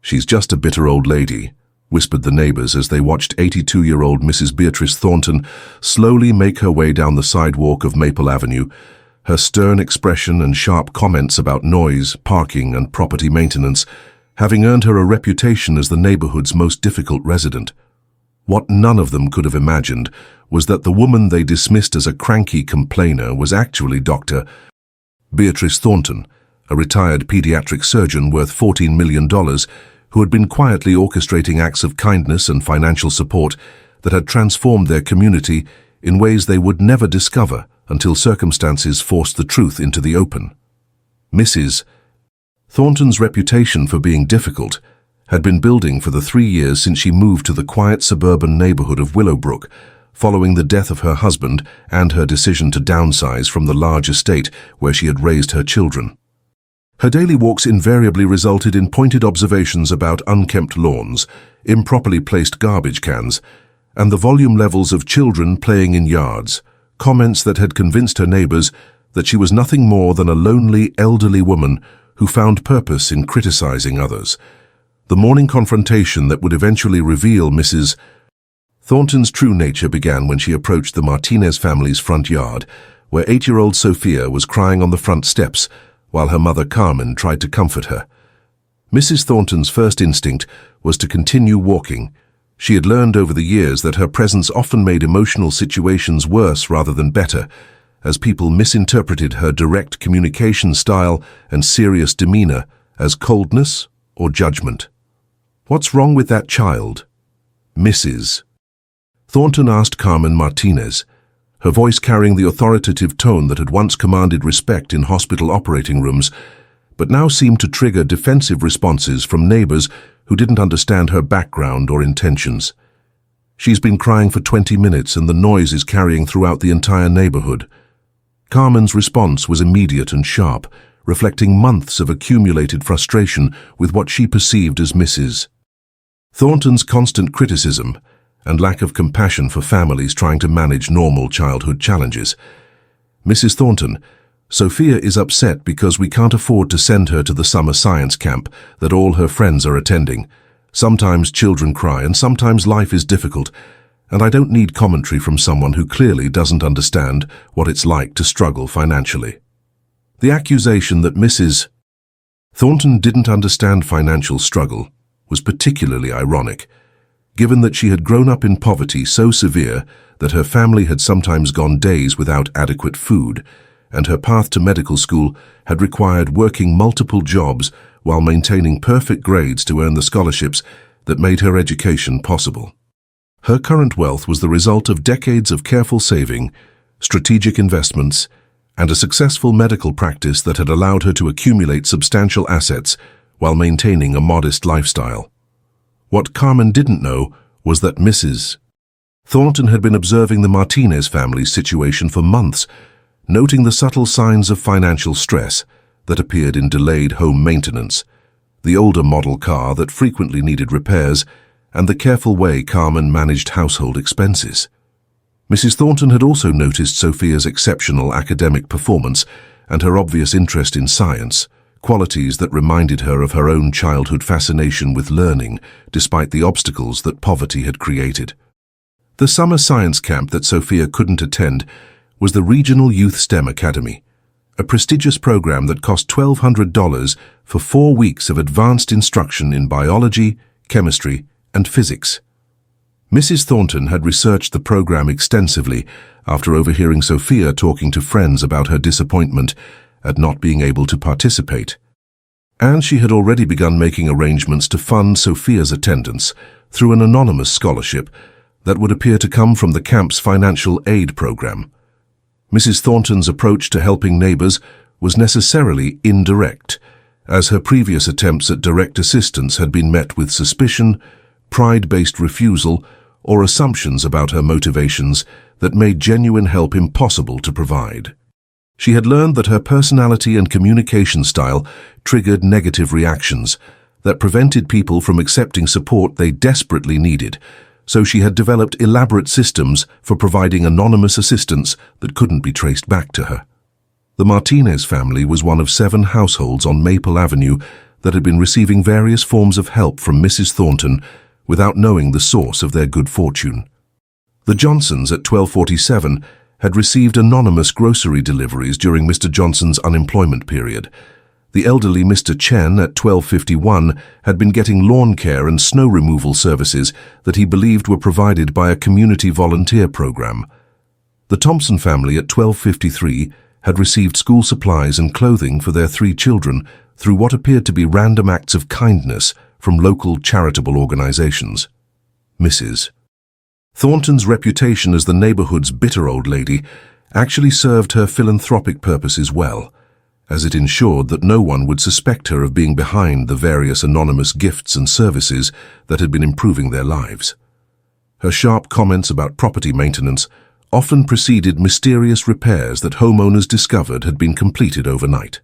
"She's just a bitter old lady," whispered the neighbors as they watched 82-year-old Mrs. Beatrice Thornton slowly make her way down the sidewalk of Maple Avenue, her stern expression and sharp comments about noise, parking, and property maintenance having earned her a reputation as the neighborhood's most difficult resident. What none of them could have imagined was that the woman they dismissed as a cranky complainer was actually Dr. Beatrice Thornton, a retired pediatric surgeon worth $14 million who had been quietly orchestrating acts of kindness and financial support that had transformed their community in ways they would never discover until circumstances forced the truth into the open. Mrs. Thornton's reputation for being difficult had been building for the 3 years since she moved to the quiet suburban neighborhood of Willowbrook, following the death of her husband and her decision to downsize from the large estate where she had raised her children. Her daily walks invariably resulted in pointed observations about unkempt lawns, improperly placed garbage cans, and the volume levels of children playing in yards, comments that had convinced her neighbors that she was nothing more than a lonely, elderly woman who found purpose in criticizing others. The morning confrontation that would eventually reveal Mrs. Thornton's true nature began when she approached the Martinez family's front yard, where 8-year-old Sophia was crying on the front steps while her mother Carmen tried to comfort her. Mrs. Thornton's first instinct was to continue walking. She had learned over the years that her presence often made emotional situations worse rather than better, as people misinterpreted her direct communication style and serious demeanor as coldness or judgment. "What's wrong with that child?" Mrs. Thornton asked Carmen Martinez, her voice carrying the authoritative tone that had once commanded respect in hospital operating rooms, but now seemed to trigger defensive responses from neighbors who didn't understand her background or intentions. "She's been crying for 20 minutes and the noise is carrying throughout the entire neighborhood." Carmen's response was immediate and sharp, reflecting months of accumulated frustration with what she perceived as Mrs. Thornton's constant criticism and lack of compassion for families trying to manage normal childhood challenges. "Mrs. Thornton, Sophia is upset because we can't afford to send her to the summer science camp that all her friends are attending. Sometimes children cry and sometimes life is difficult, and I don't need commentary from someone who clearly doesn't understand what it's like to struggle financially." The accusation that Mrs. Thornton didn't understand financial struggle was particularly ironic, given that she had grown up in poverty so severe that her family had sometimes gone days without adequate food, and her path to medical school had required working multiple jobs while maintaining perfect grades to earn the scholarships that made her education possible. Her current wealth was the result of decades of careful saving, strategic investments, and a successful medical practice that had allowed her to accumulate substantial assets while maintaining a modest lifestyle. What Carmen didn't know was that Mrs. Thornton had been observing the Martinez family's situation for months, noting the subtle signs of financial stress that appeared in delayed home maintenance, the older model car that frequently needed repairs, and the careful way Carmen managed household expenses. Mrs. Thornton had also noticed Sophia's exceptional academic performance and her obvious interest in science, qualities that reminded her of her own childhood fascination with learning, despite the obstacles that poverty had created. The summer science camp that Sophia couldn't attend was the Regional Youth STEM Academy, a prestigious program that cost $1,200 for 4 weeks of advanced instruction in biology, chemistry, and physics. Mrs. Thornton had researched the program extensively after overhearing Sophia talking to friends about her disappointment at not being able to participate. And she had already begun making arrangements to fund Sophia's attendance through an anonymous scholarship that would appear to come from the camp's financial aid program. Mrs. Thornton's approach to helping neighbors was necessarily indirect, as her previous attempts at direct assistance had been met with suspicion, pride-based refusal, or assumptions about her motivations that made genuine help impossible to provide. She had learned that her personality and communication style triggered negative reactions that prevented people from accepting support they desperately needed, so she had developed elaborate systems for providing anonymous assistance that couldn't be traced back to her. The Martinez family was one of 7 households on Maple Avenue that had been receiving various forms of help from Mrs. Thornton without knowing the source of their good fortune. The Johnsons at 1247 had received anonymous grocery deliveries during Mr. Johnson's unemployment period. The elderly Mr. Chen at 1251 had been getting lawn care and snow removal services that he believed were provided by a community volunteer program. The Thompson family at 1253 had received school supplies and clothing for their 3 children through what appeared to be random acts of kindness from local charitable organizations. Mrs. Thornton's reputation as the neighborhood's bitter old lady actually served her philanthropic purposes well, as it ensured that no one would suspect her of being behind the various anonymous gifts and services that had been improving their lives. Her sharp comments about property maintenance often preceded mysterious repairs that homeowners discovered had been completed overnight.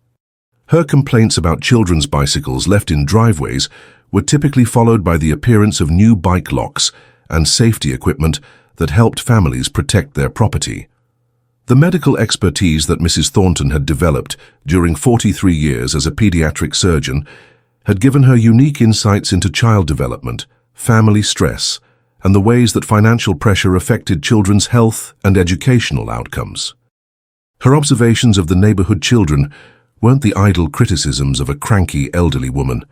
Her complaints about children's bicycles left in driveways were typically followed by the appearance of new bike locks and safety equipment that helped families protect their property. The medical expertise that Mrs. Thornton had developed during 43 years as a pediatric surgeon had given her unique insights into child development, family stress, and the ways that financial pressure affected children's health and educational outcomes. Her observations of the neighborhood children weren't the idle criticisms of a cranky elderly woman,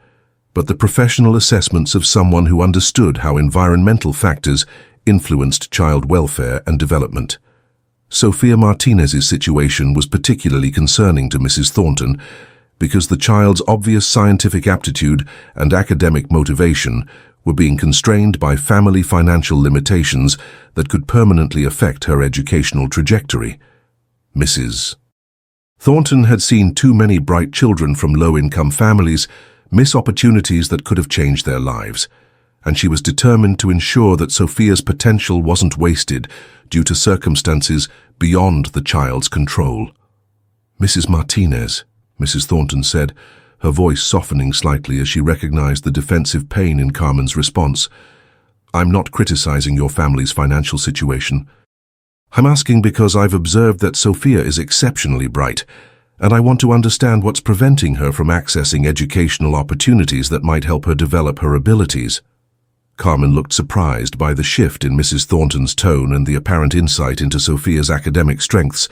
but the professional assessments of someone who understood how environmental factors influenced child welfare and development. Sophia Martinez's situation was particularly concerning to Mrs. Thornton because the child's obvious scientific aptitude and academic motivation were being constrained by family financial limitations that could permanently affect her educational trajectory. Mrs. Thornton had seen too many bright children from low-income families miss opportunities that could have changed their lives, and she was determined to ensure that Sophia's potential wasn't wasted due to circumstances beyond the child's control. "Mrs. Martinez," Mrs. Thornton said, her voice softening slightly as she recognized the defensive pain in Carmen's response, "I'm not criticizing your family's financial situation. I'm asking because I've observed that Sophia is exceptionally bright, and I want to understand what's preventing her from accessing educational opportunities that might help her develop her abilities." Carmen looked surprised by the shift in Mrs. Thornton's tone and the apparent insight into Sophia's academic strengths,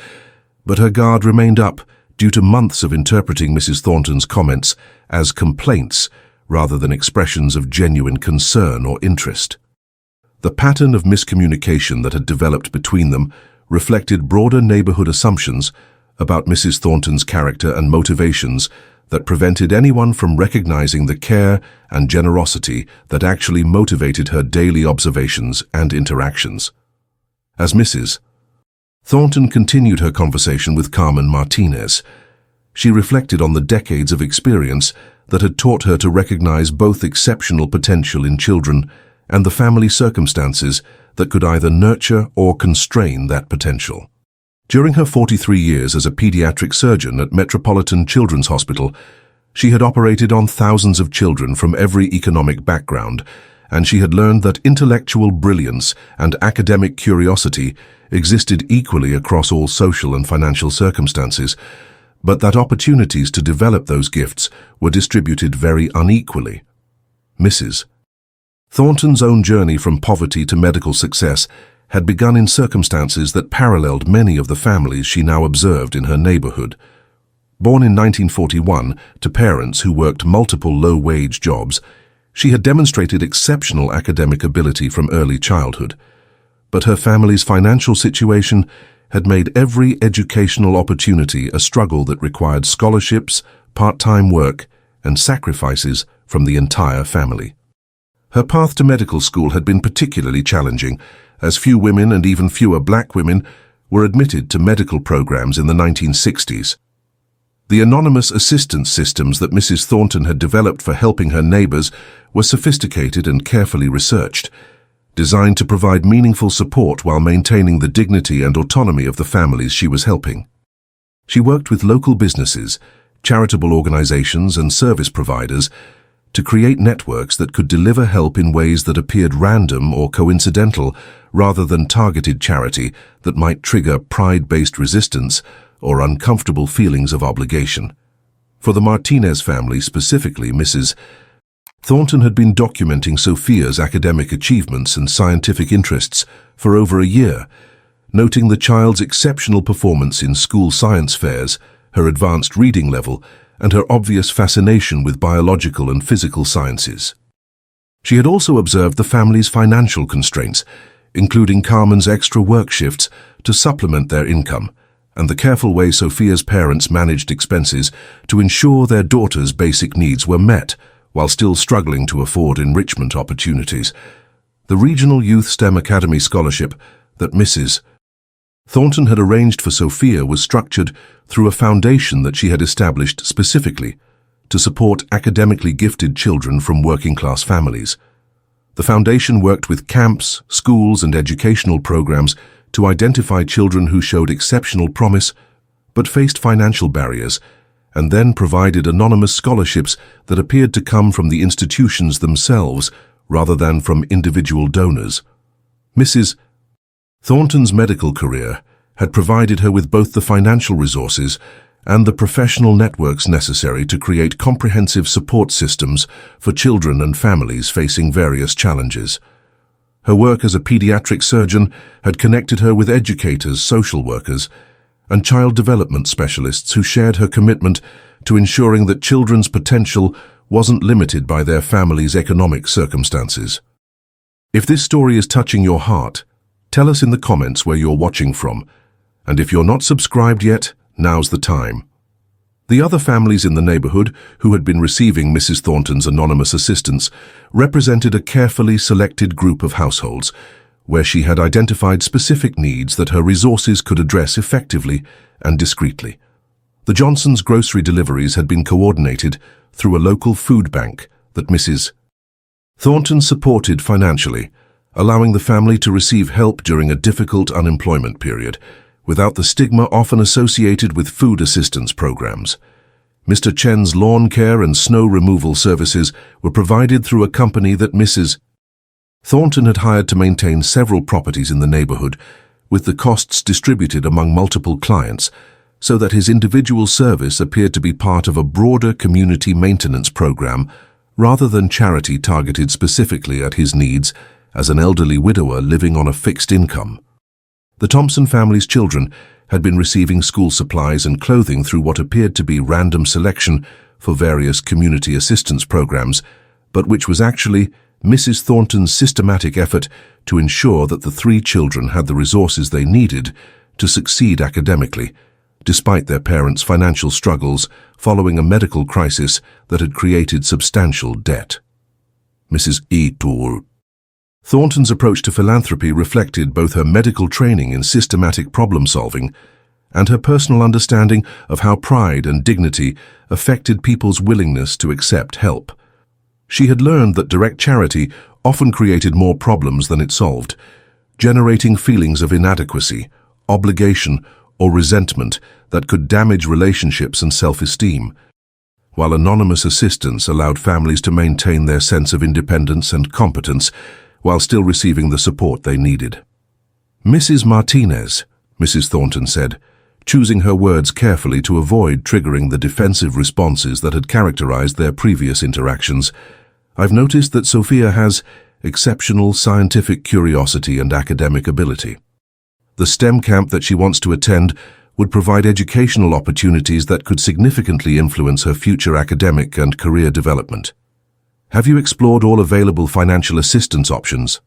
but her guard remained up due to months of interpreting Mrs. Thornton's comments as complaints rather than expressions of genuine concern or interest. The pattern of miscommunication that had developed between them reflected broader neighborhood assumptions about Mrs. Thornton's character and motivations that prevented anyone from recognizing the care and generosity that actually motivated her daily observations and interactions. As Mrs. Thornton continued her conversation with Carmen Martinez, she reflected on the decades of experience that had taught her to recognize both exceptional potential in children and the family circumstances that could either nurture or constrain that potential. During her 43 years as a pediatric surgeon at Metropolitan Children's Hospital, she had operated on thousands of children from every economic background, and she had learned that intellectual brilliance and academic curiosity existed equally across all social and financial circumstances, but that opportunities to develop those gifts were distributed very unequally. Mrs. Thornton's own journey from poverty to medical success had begun in circumstances that paralleled many of the families she now observed in her neighborhood. Born in 1941 to parents who worked multiple low-wage jobs, she had demonstrated exceptional academic ability from early childhood. But her family's financial situation had made every educational opportunity a struggle that required scholarships, part-time work, and sacrifices from the entire family. Her path to medical school had been particularly challenging, as few women and even fewer black women were admitted to medical programs in the 1960s. The anonymous assistance systems that Mrs. Thornton had developed for helping her neighbors were sophisticated and carefully researched, designed to provide meaningful support while maintaining the dignity and autonomy of the families she was helping. She worked with local businesses, charitable organizations, and service providers to create networks that could deliver help in ways that appeared random or coincidental rather than targeted charity that might trigger pride-based resistance or uncomfortable feelings of obligation. For the Martinez family, specifically Mrs. Thornton had been documenting Sophia's academic achievements and scientific interests for over a year, noting the child's exceptional performance in school science fairs, her advanced reading level, and her obvious fascination with biological and physical sciences. She had also observed the family's financial constraints, including Carmen's extra work shifts to supplement their income, and the careful way Sophia's parents managed expenses to ensure their daughter's basic needs were met while still struggling to afford enrichment opportunities. The Regional Youth STEM Academy scholarship that Mrs. Thornton had arranged for Sophia was structured through a foundation that she had established specifically to support academically gifted children from working-class families. The foundation worked with camps, schools, and educational programs to identify children who showed exceptional promise but faced financial barriers, and then provided anonymous scholarships that appeared to come from the institutions themselves rather than from individual donors. Mrs. Thornton's medical career had provided her with both the financial resources and the professional networks necessary to create comprehensive support systems for children and families facing various challenges. Her work as a pediatric surgeon had connected her with educators, social workers, and child development specialists who shared her commitment to ensuring that children's potential wasn't limited by their family's economic circumstances. If this story is touching your heart, tell us in the comments where you're watching from, and if you're not subscribed yet, now's the time. The other families in the neighborhood who had been receiving Mrs. Thornton's anonymous assistance represented a carefully selected group of households where she had identified specific needs that her resources could address effectively and discreetly. The Johnsons' grocery deliveries had been coordinated through a local food bank that Mrs. Thornton supported financially, allowing the family to receive help during a difficult unemployment period, without the stigma often associated with food assistance programs. Mr. Chen's lawn care and snow removal services were provided through a company that Mrs. Thornton had hired to maintain several properties in the neighborhood, with the costs distributed among multiple clients, so that his individual service appeared to be part of a broader community maintenance program rather than charity targeted specifically at his needs as an elderly widower living on a fixed income. The Thompson family's children had been receiving school supplies and clothing through what appeared to be random selection for various community assistance programs, but which was actually Mrs. Thornton's systematic effort to ensure that the three children had the resources they needed to succeed academically, despite their parents' financial struggles following a medical crisis that had created substantial debt. Mrs. Thornton's approach to philanthropy reflected both her medical training in systematic problem-solving and her personal understanding of how pride and dignity affected people's willingness to accept help. She had learned that direct charity often created more problems than it solved, generating feelings of inadequacy, obligation, or resentment that could damage relationships and self-esteem, while anonymous assistance allowed families to maintain their sense of independence and competence while still receiving the support they needed. Mrs. Martinez, Mrs. Thornton said, choosing her words carefully to avoid triggering the defensive responses that had characterized their previous interactions, I've noticed that Sophia has exceptional scientific curiosity and academic ability. The STEM camp that she wants to attend would provide educational opportunities that could significantly influence her future academic and career development. Have you explored all available financial assistance options?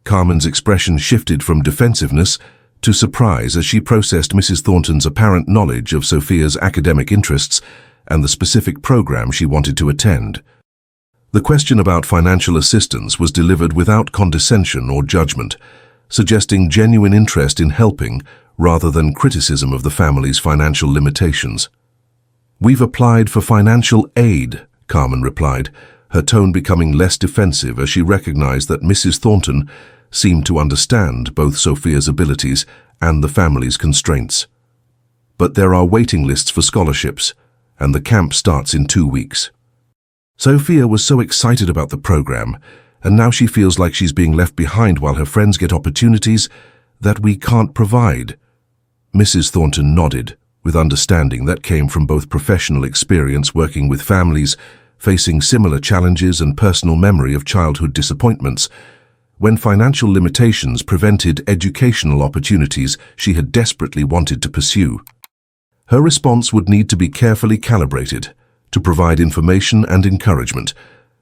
Carmen's expression shifted from defensiveness to surprise as she processed Mrs. Thornton's apparent knowledge of Sophia's academic interests and the specific program she wanted to attend. The question about financial assistance was delivered without condescension or judgment, suggesting genuine interest in helping rather than criticism of the family's financial limitations. "We've applied for financial aid," Carmen replied, her tone becoming less defensive as she recognized that Mrs. Thornton seemed to understand both Sophia's abilities and the family's constraints. "But there are waiting lists for scholarships, and the camp starts in 2 weeks." Sophia was so excited about the program, and now she feels like she's being left behind while her friends get opportunities that we can't provide. Mrs. Thornton nodded, with understanding that came from both professional experience working with families facing similar challenges and personal memory of childhood disappointments, when financial limitations prevented educational opportunities she had desperately wanted to pursue. Her response would need to be carefully calibrated to provide information and encouragement,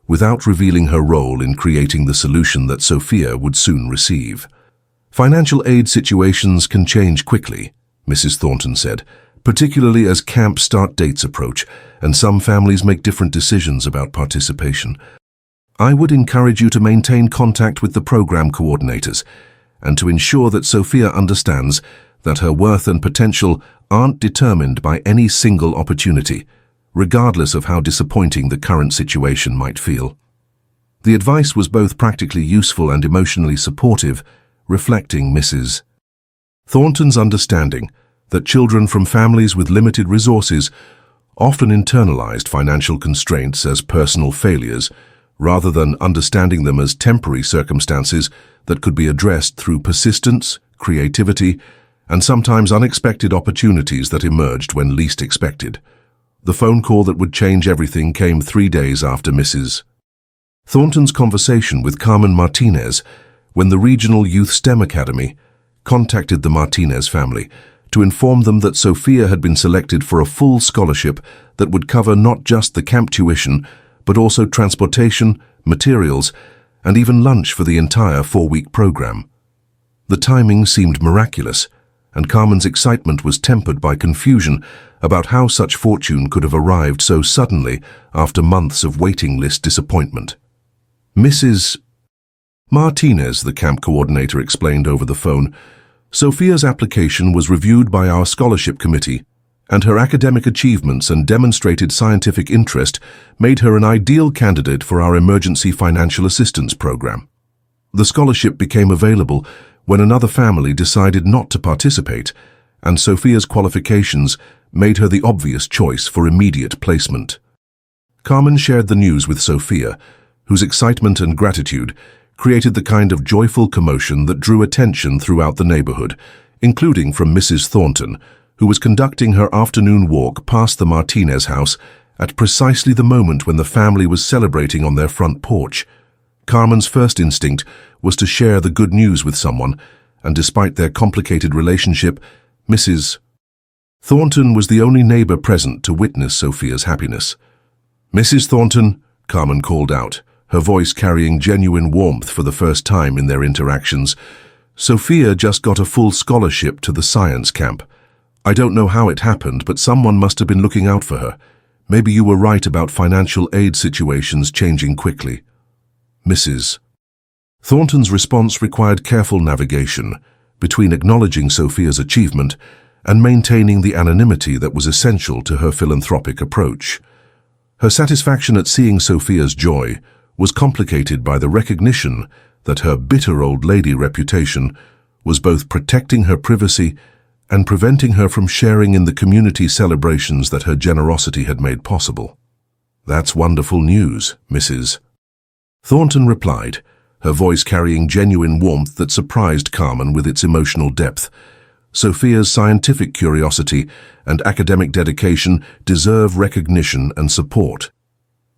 without revealing her role in creating the solution that Sophia would soon receive. Financial aid situations can change quickly, Mrs. Thornton said, particularly as camp start dates approach, and some families make different decisions about participation. I would encourage you to maintain contact with the program coordinators and to ensure that Sophia understands that her worth and potential aren't determined by any single opportunity, regardless of how disappointing the current situation might feel. The advice was both practically useful and emotionally supportive, reflecting Mrs. Thornton's understanding that children from families with limited resources often internalized financial constraints as personal failures, rather than understanding them as temporary circumstances that could be addressed through persistence, creativity, and sometimes unexpected opportunities that emerged when least expected. The phone call that would change everything came 3 days after Mrs. Thornton's conversation with Carmen Martinez, when the Regional Youth STEM Academy contacted the Martinez family to inform them that Sophia had been selected for a full scholarship that would cover not just the camp tuition, but also transportation, materials, and even lunch for the entire 4-week program. The timing seemed miraculous, and Carmen's excitement was tempered by confusion about how such fortune could have arrived so suddenly after months of waiting list disappointment. Mrs. Martinez, the camp coordinator, explained over the phone, Sophia's application was reviewed by our scholarship committee, and her academic achievements and demonstrated scientific interest made her an ideal candidate for our emergency financial assistance program. The scholarship became available when another family decided not to participate, and Sophia's qualifications made her the obvious choice for immediate placement. Carmen shared the news with Sophia, whose excitement and gratitude created the kind of joyful commotion that drew attention throughout the neighborhood, including from Mrs. Thornton, who was conducting her afternoon walk past the Martinez house at precisely the moment when the family was celebrating on their front porch. Carmen's first instinct was to share the good news with someone, and despite their complicated relationship, Mrs. Thornton was the only neighbor present to witness Sophia's happiness. "Mrs. Thornton," Carmen called out, her voice carrying genuine warmth for the first time in their interactions, "Sophia just got a full scholarship to the science camp. I don't know how it happened, but someone must have been looking out for her. Maybe you were right about financial aid situations changing quickly." Mrs. Thornton's response required careful navigation between acknowledging Sophia's achievement and maintaining the anonymity that was essential to her philanthropic approach. Her satisfaction at seeing Sophia's joy was complicated by the recognition that her bitter old lady reputation was both protecting her privacy and preventing her from sharing in the community celebrations that her generosity had made possible. "That's wonderful news, Mrs. Thornton replied, her voice carrying genuine warmth that surprised Carmen with its emotional depth. Sophia's scientific curiosity and academic dedication deserve recognition and support.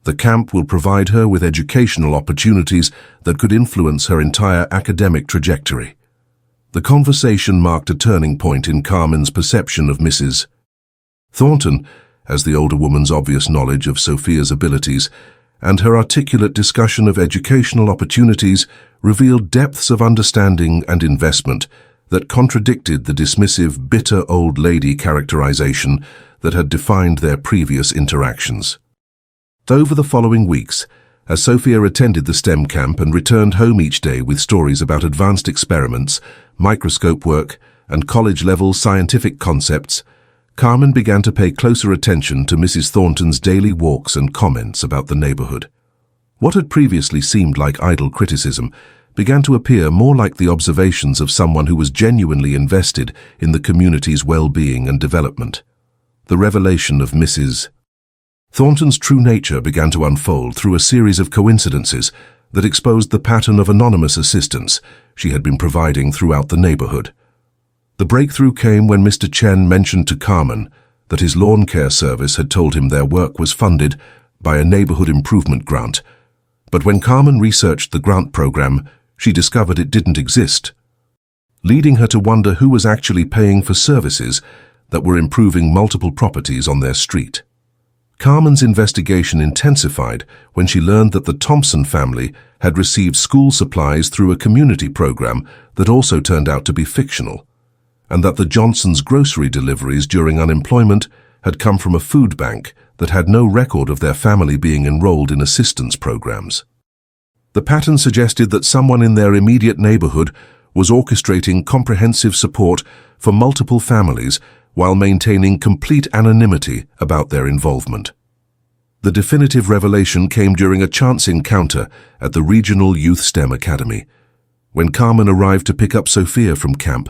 The camp will provide her with educational opportunities that could influence her entire academic trajectory." The conversation marked a turning point in Carmen's perception of Mrs. Thornton, as the older woman's obvious knowledge of Sophia's abilities and her articulate discussion of educational opportunities revealed depths of understanding and investment that contradicted the dismissive, bitter old lady characterization that had defined their previous interactions. Over the following weeks, as Sophia attended the STEM camp and returned home each day with stories about advanced experiments, microscope work, and college-level scientific concepts, Carmen began to pay closer attention to Mrs. Thornton's daily walks and comments about the neighborhood. What had previously seemed like idle criticism began to appear more like the observations of someone who was genuinely invested in the community's well-being and development. The revelation of Mrs. Thornton's true nature began to unfold through a series of coincidences that exposed the pattern of anonymous assistance she had been providing throughout the neighborhood. The breakthrough came when Mr. Chen mentioned to Carmen that his lawn care service had told him their work was funded by a neighborhood improvement grant. But when Carmen researched the grant program, she discovered it didn't exist, leading her to wonder who was actually paying for services that were improving multiple properties on their street. Carmen's investigation intensified when she learned that the Thompson family had received school supplies through a community program that also turned out to be fictional, and that the Johnsons' grocery deliveries during unemployment had come from a food bank that had no record of their family being enrolled in assistance programs. The pattern suggested that someone in their immediate neighborhood was orchestrating comprehensive support for multiple families while maintaining complete anonymity about their involvement. The definitive revelation came during a chance encounter at the Regional Youth STEM Academy, when Carmen arrived to pick up Sophia from camp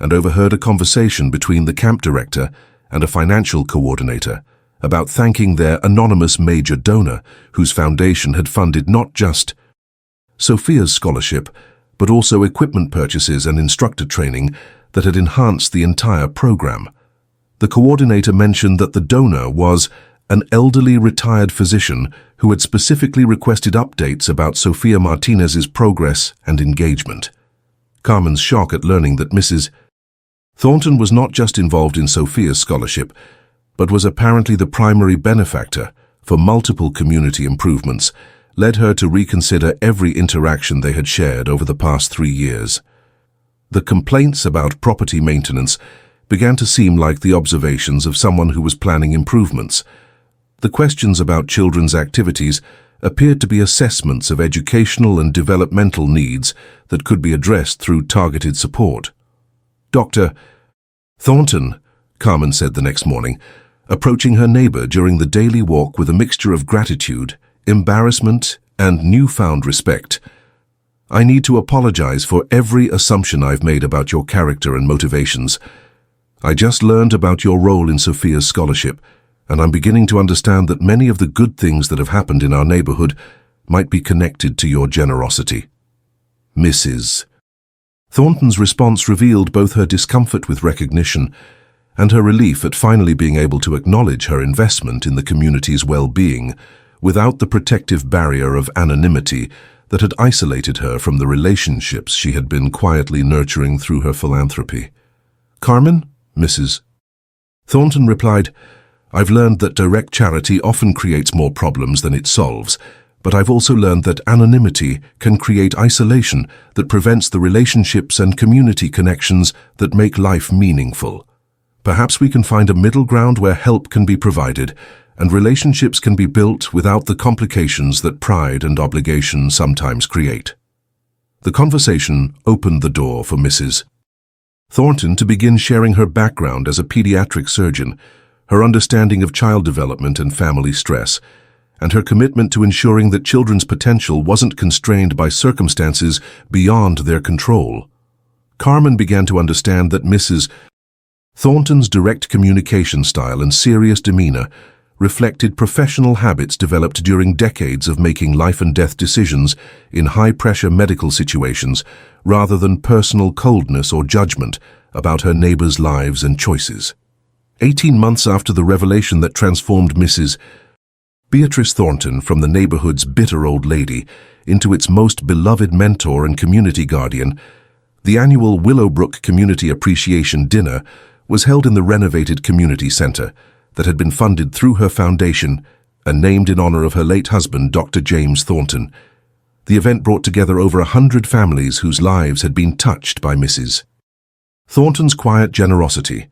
and overheard a conversation between the camp director and a financial coordinator about thanking their anonymous major donor, whose foundation had funded not just Sophia's scholarship, but also equipment purchases and instructor training that had enhanced the entire program. The coordinator mentioned that the donor was an elderly retired physician who had specifically requested updates about Sophia Martinez's progress and engagement. Carmen's shock at learning that Mrs. Thornton was not just involved in Sophia's scholarship, but was apparently the primary benefactor for multiple community improvements, led her to reconsider every interaction they had shared over the past 3 years. The complaints about property maintenance began to seem like the observations of someone who was planning improvements. The questions about children's activities appeared to be assessments of educational and developmental needs that could be addressed through targeted support. "Dr. Thornton," Carmen said the next morning, approaching her neighbor during the daily walk with a mixture of gratitude, embarrassment, and newfound respect. "I need to apologize for every assumption I've made about your character and motivations. I just learned about your role in Sophia's scholarship, and I'm beginning to understand that many of the good things that have happened in our neighborhood might be connected to your generosity." Mrs. Thornton's response revealed both her discomfort with recognition and her relief at finally being able to acknowledge her investment in the community's well-being without the protective barrier of anonymity that had isolated her from the relationships she had been quietly nurturing through her philanthropy. "Carmen," Mrs. Thornton replied, "I've learned that direct charity often creates more problems than it solves, but I've also learned that anonymity can create isolation that prevents the relationships and community connections that make life meaningful. Perhaps we can find a middle ground where help can be provided and relationships can be built without the complications that pride and obligation sometimes create." The conversation opened the door for Mrs. Thornton to begin sharing her background as a pediatric surgeon, her understanding of child development and family stress, and her commitment to ensuring that children's potential wasn't constrained by circumstances beyond their control. Carmen began to understand that Mrs. Thornton's direct communication style and serious demeanor reflected professional habits developed during decades of making life-and-death decisions in high-pressure medical situations rather than personal coldness or judgment about her neighbors' lives and choices. 18 months after the revelation that transformed Mrs. Beatrice Thornton from the neighborhood's bitter old lady into its most beloved mentor and community guardian, the annual Willowbrook Community Appreciation Dinner was held in the renovated community center that had been funded through her foundation and named in honor of her late husband, Dr. James Thornton. The event brought together over 100 families whose lives had been touched by Mrs. Thornton's quiet generosity,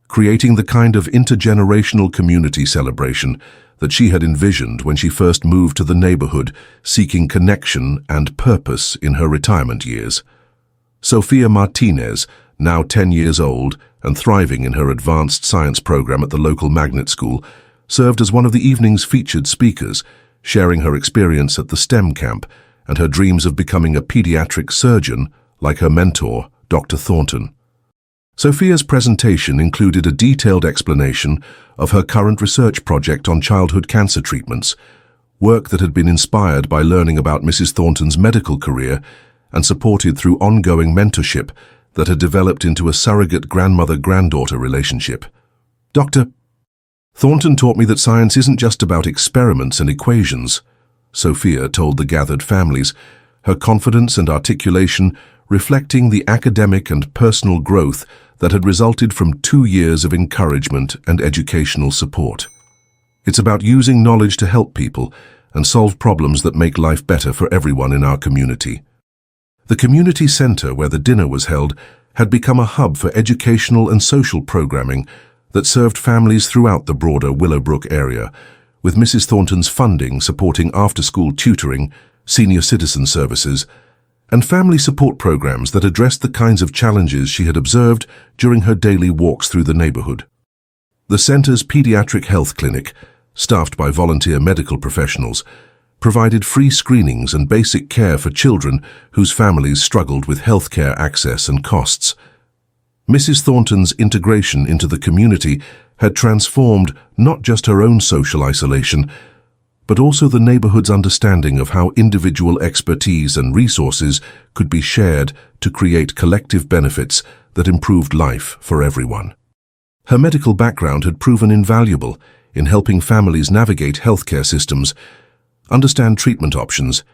creating the kind of intergenerational community celebration that she had envisioned when she first moved to the neighborhood, seeking connection and purpose in her retirement years. Sophia Martinez, now 10 years old and thriving in her advanced science program at the local magnet school, served as one of the evening's featured speakers, sharing her experience at the STEM camp and her dreams of becoming a pediatric surgeon like her mentor, Dr. Thornton. Sophia's presentation included a detailed explanation of her current research project on childhood cancer treatments, work that had been inspired by learning about Mrs. Thornton's medical career and supported through ongoing mentorship that had developed into a surrogate grandmother-granddaughter relationship. "Dr. Thornton taught me that science isn't just about experiments and equations, Sophia told the gathered families, her confidence and articulation reflecting the academic and personal growth that had resulted from 2 years of encouragement and educational support. It's about using knowledge to help people and solve problems that make life better for everyone in our community. The community center where the dinner was held had become a hub for educational and social programming that served families throughout the broader Willowbrook area, with Mrs. Thornton's funding supporting after-school tutoring, senior citizen services, and family support programs that addressed the kinds of challenges she had observed during her daily walks through the neighborhood. The center's pediatric health clinic, staffed by volunteer medical professionals, provided free screenings and basic care for children whose families struggled with healthcare access and costs. Mrs. Thornton's integration into the community had transformed not just her own social isolation, but also the neighborhood's understanding of how individual expertise and resources could be shared to create collective benefits that improved life for everyone. Her medical background had proven invaluable in helping families navigate healthcare systems, understand treatment options,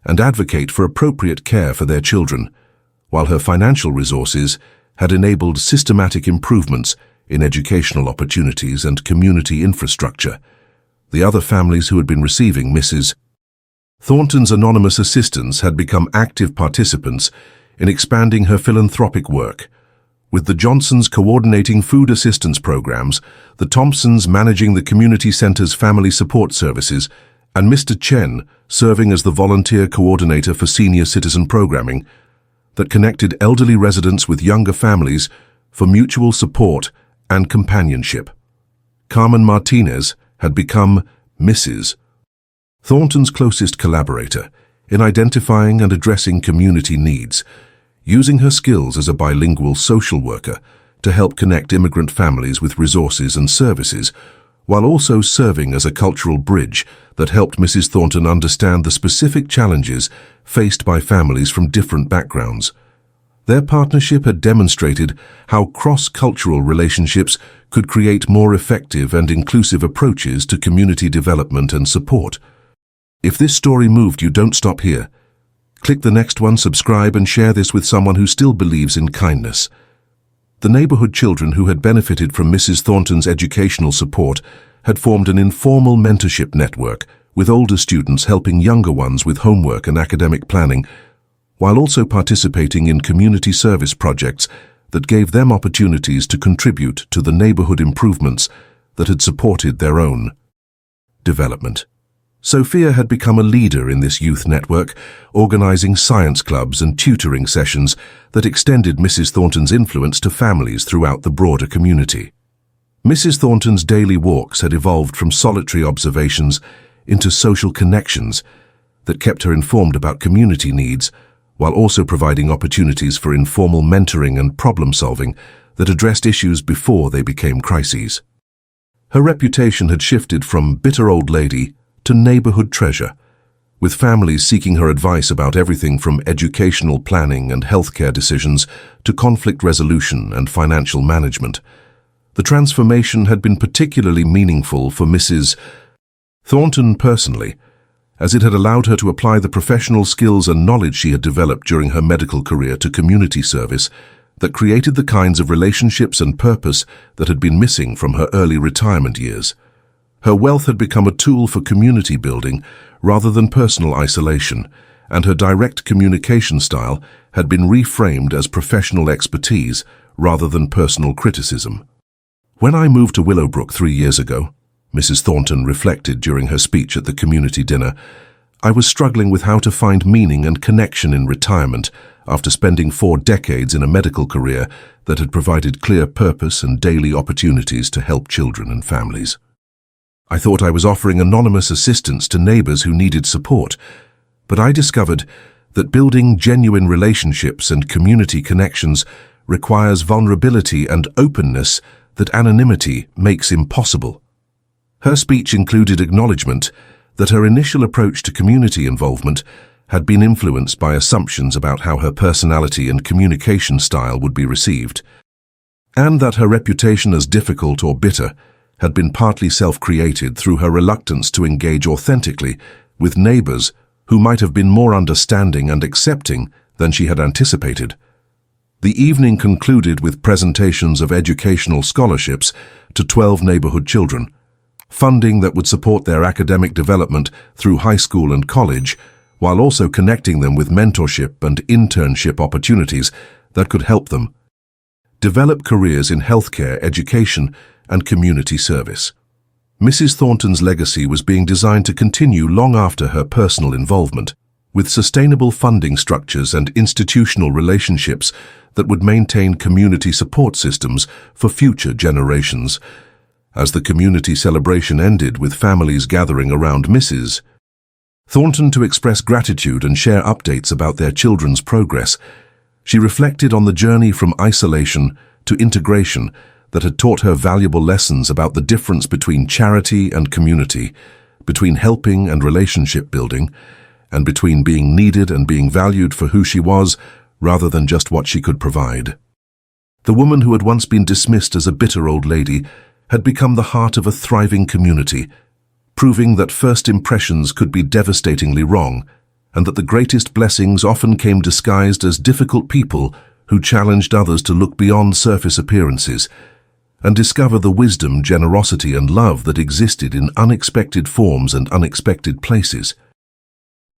and advocate for appropriate care for their children, while her financial resources had enabled systematic improvements in educational opportunities and community infrastructure. The other families who had been receiving Mrs. Thornton's anonymous assistance had become active participants in expanding her philanthropic work, with the Johnsons coordinating food assistance programs, the Thompsons managing the community center's family support services, and Mr. Chen serving as the volunteer coordinator for senior citizen programming that connected elderly residents with younger families for mutual support and companionship. Carmen Martinez had become Mrs. Thornton's closest collaborator in identifying and addressing community needs, using her skills as a bilingual social worker to help connect immigrant families with resources and services, while also serving as a cultural bridge that helped Mrs. Thornton understand the specific challenges faced by families from different backgrounds. Their partnership had demonstrated how cross-cultural relationships could create more effective and inclusive approaches to community development and support. If this story moved you, don't stop here. Click the next one, subscribe, and share this with someone who still believes in kindness. The neighborhood children who had benefited from Mrs. Thornton's educational support had formed an informal mentorship network, with older students helping younger ones with homework and academic planning, while also participating in community service projects that gave them opportunities to contribute to the neighborhood improvements that had supported their own development. Sophia had become a leader in this youth network, organizing science clubs and tutoring sessions that extended Mrs. Thornton's influence to families throughout the broader community. Mrs. Thornton's daily walks had evolved from solitary observations into social connections that kept her informed about community needs, while also providing opportunities for informal mentoring and problem-solving that addressed issues before they became crises. Her reputation had shifted from bitter old lady to neighborhood treasure, with families seeking her advice about everything from educational planning and healthcare decisions to conflict resolution and financial management. The transformation had been particularly meaningful for Mrs. Thornton personally, as it had allowed her to apply the professional skills and knowledge she had developed during her medical career to community service that created the kinds of relationships and purpose that had been missing from her early retirement years. Her wealth had become a tool for community building rather than personal isolation, and her direct communication style had been reframed as professional expertise rather than personal criticism. When I moved to Willowbrook 3 years ago, Mrs. Thornton reflected during her speech at the community dinner, I was struggling with how to find meaning and connection in retirement after spending 4 decades in a medical career that had provided clear purpose and daily opportunities to help children and families. I thought I was offering anonymous assistance to neighbors who needed support, but I discovered that building genuine relationships and community connections requires vulnerability and openness that anonymity makes impossible. Her speech included acknowledgement that her initial approach to community involvement had been influenced by assumptions about how her personality and communication style would be received, and that her reputation as difficult or bitter had been partly self-created through her reluctance to engage authentically with neighbors who might have been more understanding and accepting than she had anticipated. The evening concluded with presentations of educational scholarships to 12 neighborhood children, funding that would support their academic development through high school and college, while also connecting them with mentorship and internship opportunities that could help them develop careers in healthcare, education, and community service. Mrs. Thornton's legacy was being designed to continue long after her personal involvement, with sustainable funding structures and institutional relationships that would maintain community support systems for future generations. As the community celebration ended with families gathering around Mrs. Thornton to express gratitude and share updates about their children's progress, she reflected on the journey from isolation to integration that had taught her valuable lessons about the difference between charity and community, between helping and relationship building, and between being needed and being valued for who she was rather than just what she could provide. The woman who had once been dismissed as a bitter old lady had become the heart of a thriving community, proving that first impressions could be devastatingly wrong, and that the greatest blessings often came disguised as difficult people who challenged others to look beyond surface appearances and discover the wisdom, generosity, and love that existed in unexpected forms and unexpected places.